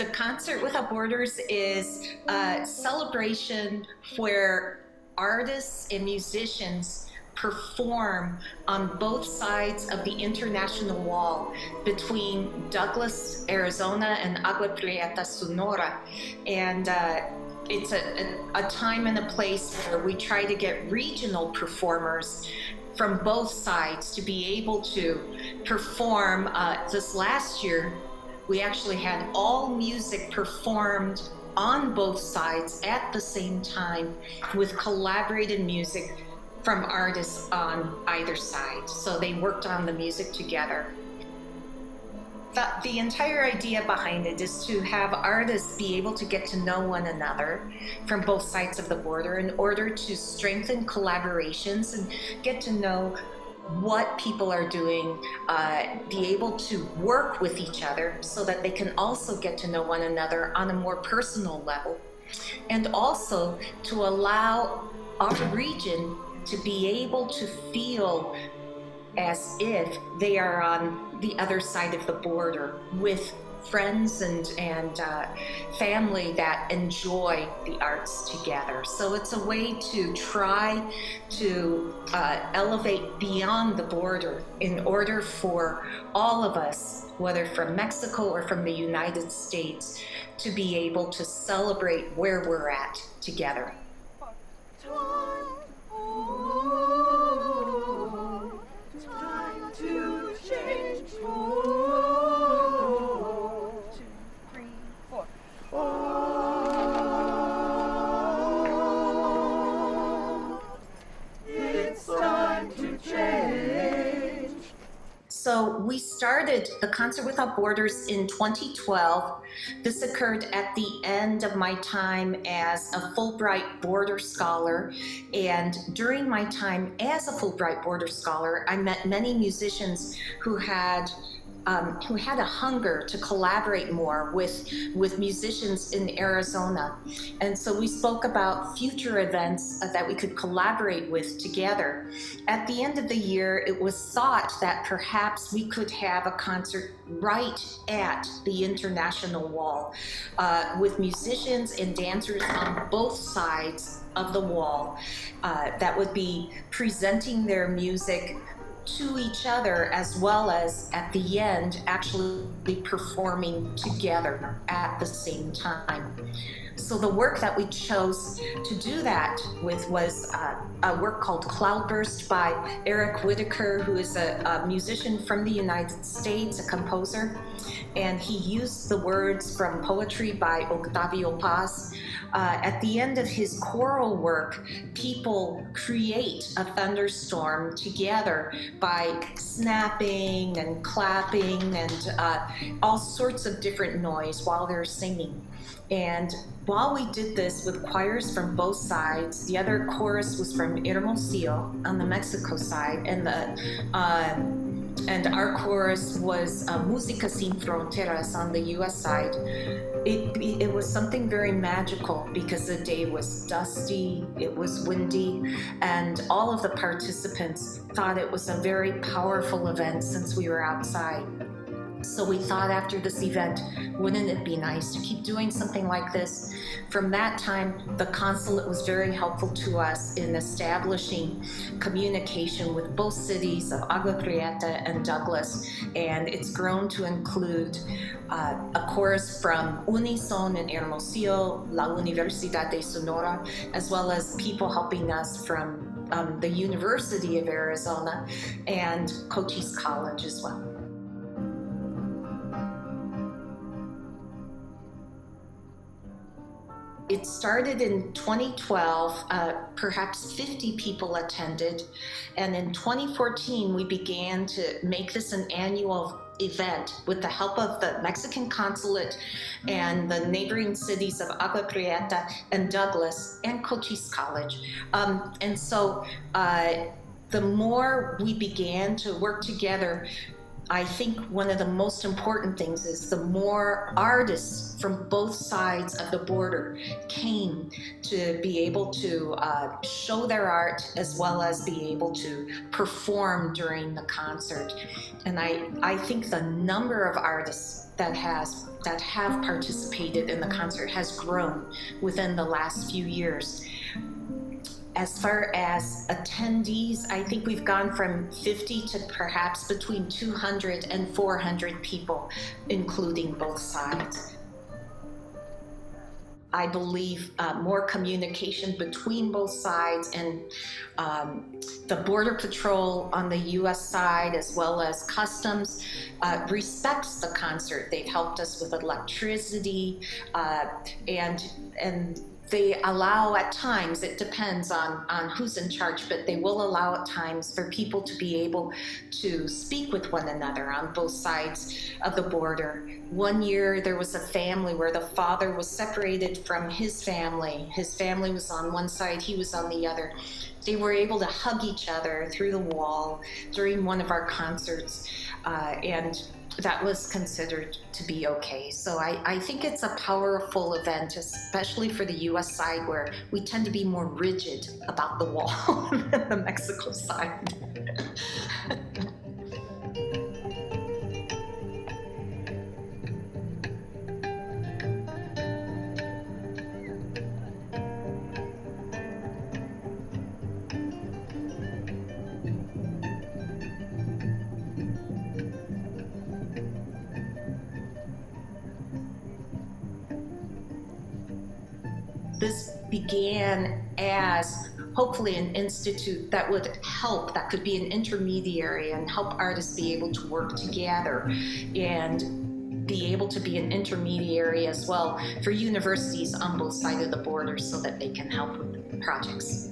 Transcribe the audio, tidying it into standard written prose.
The Concert Without Borders is a celebration where artists and musicians perform on both sides of the international wall between Douglas, Arizona and Agua Prieta, Sonora. And it's a time and a place where we try to get regional performers from both sides to be able to perform. This last year, we actually had all music performed on both sides at the same time with collaborated music from artists on either side. So they worked on the music together. The entire idea behind it is to have artists be able to get to know one another from both sides of the border in order to strengthen collaborations and get to know what people are doing, be able to work with each other so that they can also get to know one another on a more personal level, and also to allow our region to be able to feel as if they are on the other side of the border with friends and family that enjoy the arts together. So it's a way to try to elevate beyond the border in order for all of us, whether from Mexico or from the United States, to be able to celebrate where we're at together. So we started the Concert Without Borders in 2012. This occurred at the end of my time as a Fulbright Border Scholar. And during my time as a Fulbright Border Scholar, I met many musicians who had a hunger to collaborate more with musicians in Arizona. And so we spoke about future events that we could collaborate with together. At the end of the year, it was thought that perhaps we could have a concert right at the international wall with musicians and dancers on both sides of the wall that would be presenting their music to each other, as well as at the end actually performing together at the same time. So the work that we chose to do that with was a work called Cloudburst by Eric Whitaker, who is a musician from the United States, a composer, and he used the words from poetry by Octavio Paz. At the end of his choral work, people create a thunderstorm together by snapping and clapping and all sorts of different noise while they're singing. And while we did this with choirs from both sides, the other chorus was from Hermosillo on the Mexico side, and our chorus was Música Sin Fronteras on the US side. It was something very magical because the day was dusty, it was windy, and all of the participants thought it was a very powerful event since we were outside. So we thought after this event, wouldn't it be nice to keep doing something like this? From that time, the consulate was very helpful to us in establishing communication with both cities of Agua Prieta and Douglas, and it's grown to include a chorus from Unison in Hermosillo, La Universidad de Sonora, as well as people helping us from the University of Arizona and Cochise College as well. It started in 2012, perhaps 50 people attended, and in 2014 we began to make this an annual event with the help of the Mexican consulate and the neighboring cities of Agua Prieta and Douglas and Cochise College. And so the more we began to work together, I think one of the most important things is the more artists from both sides of the border came to be able to show their art as well as be able to perform during the concert. And I think the number of artists that have participated in the concert has grown within the last few years. As far as attendees, I think we've gone from 50 to perhaps between 200 and 400 people, including both sides. I believe more communication between both sides and the Border Patrol on the US side, as well as Customs, respects the concert. They've helped us with electricity and they allow at times, it depends on who's in charge, but they will allow at times for people to be able to speak with one another on both sides of the border. One year there was a family where the father was separated from his family. His family was on one side, he was on the other. They were able to hug each other through the wall during one of our concerts, and that was considered to be okay. So I think it's a powerful event, especially for the US side where we tend to be more rigid about the wall than the Mexico side. This began as hopefully an institute that would help, that could be an intermediary and help artists be able to work together and be able to be an intermediary as well for universities on both sides of the border so that they can help with projects.